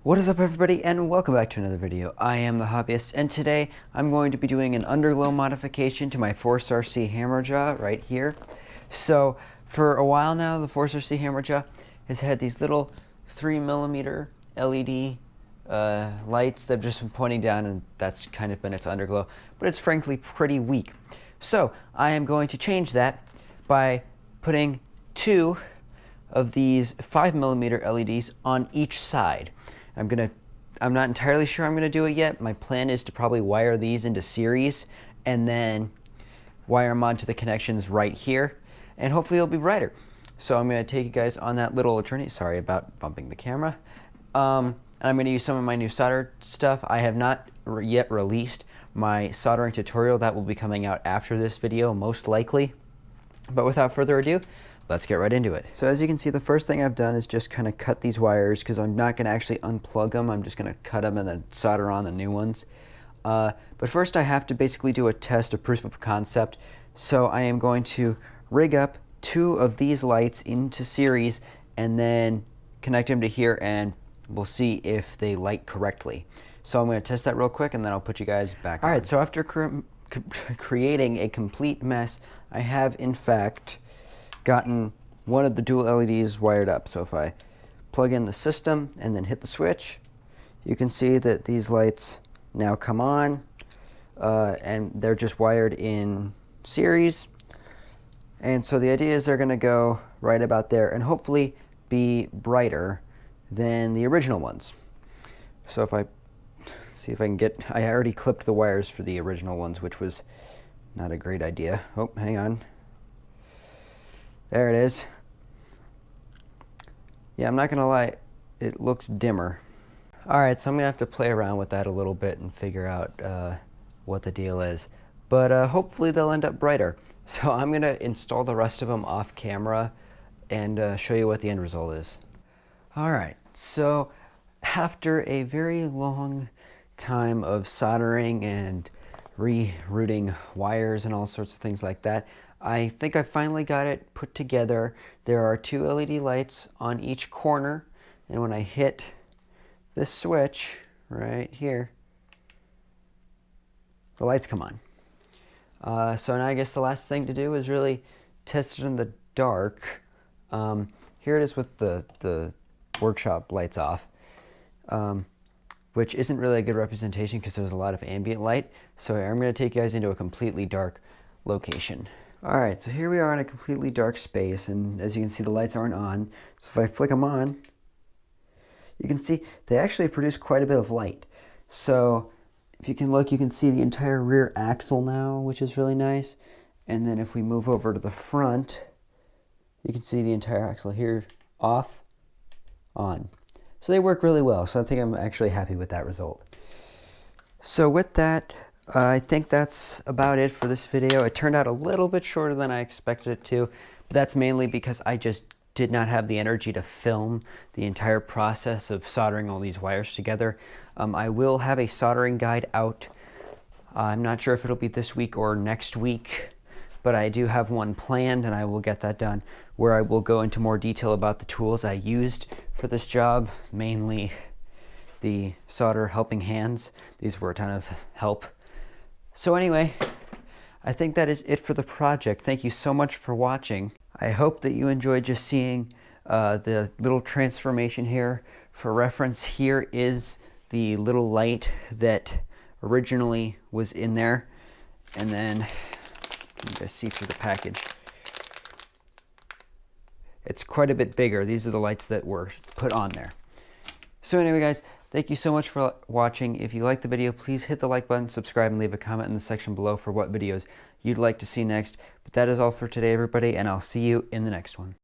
What is up, everybody, and welcome back to another video. I am the Hobbyist, and today I'm going to be doing an underglow modification to my 4-star-C HammerJaw right here. So for a while now, the 4-star-C HammerJaw has had these little 3mm LED lights that have just been pointing down, and that's kind of been its underglow, but it's frankly pretty weak. So I am going to change that by putting two of these 5mm LEDs on each side. I'm not entirely sure I'm gonna do it yet. My plan is to probably wire these into series and then wire them onto the connections right here, and hopefully it'll be brighter. So I'm gonna take you guys on that little journey. Sorry about bumping the camera. And I'm gonna use some of my new solder stuff. I have not yet released my soldering tutorial. That will be coming out after this video, most likely. But without further ado, let's get right into it. So as you can see, the first thing I've done is just kind of cut these wires because I'm not going to actually unplug them. I'm just going to cut them and then solder on the new ones. But first I have to basically do a test, a proof of concept. So I am going to rig up two of these lights into series and then connect them to here, and we'll see if they light correctly. So I'm going to test that real quick and then I'll put you guys back on. Alright, so after creating a complete mess, I have in fact gotten one of the dual LEDs wired up. So if I plug in the system and then hit the switch, you can see that these lights now come on, and they're just wired in series. And so the idea is they're going to go right about there and hopefully be brighter than the original ones. So if I see if I can get, I already clipped the wires for the original ones, which was not a great idea. Oh, hang on. There it is. Yeah, I'm not gonna lie, it looks dimmer. Alright, so I'm gonna have to play around with that a little bit and figure out what the deal is. But hopefully they'll end up brighter. So I'm gonna install the rest of them off camera and show you what the end result is. Alright, so after a very long time of soldering and rerouting wires and all sorts of things like that, I think I finally got it put together. There are two LED lights on each corner, and when I hit this switch right here, the lights come on. So now I guess the last thing to do is really test it in the dark. Here it is with the workshop lights off, which isn't really a good representation because there's a lot of ambient light. So I'm going to take you guys into a completely dark location. Alright, so here we are in a completely dark space, and as you can see, the lights aren't on. So if I flick them on, you can see they actually produce quite a bit of light. So if you can look, you can see the entire rear axle now, which is really nice. And then if we move over to the front, you can see the entire axle here, off, on. So they work really well, so I think I'm actually happy with that result. So with that, I think that's about it for this video. It turned out a little bit shorter than I expected it to, but that's mainly because I just did not have the energy to film the entire process of soldering all these wires together. I will have a soldering guide out. I'm not sure if it'll be this week or next week, but I do have one planned, and I will get that done, where I will go into more detail about the tools I used for this job, mainly the solder helping hands. These were a ton of help. So anyway, I think that is it for the project. Thank you so much for watching. I hope that you enjoyed just seeing the little transformation here. For reference, here is the little light that originally was in there. And then, you guys see through the package. It's quite a bit bigger. These are the lights that were put on there. So anyway, guys, thank you so much for watching. If you liked the video, please hit the like button, subscribe, and leave a comment in the section below for what videos you'd like to see next. But that is all for today, everybody, and I'll see you in the next one.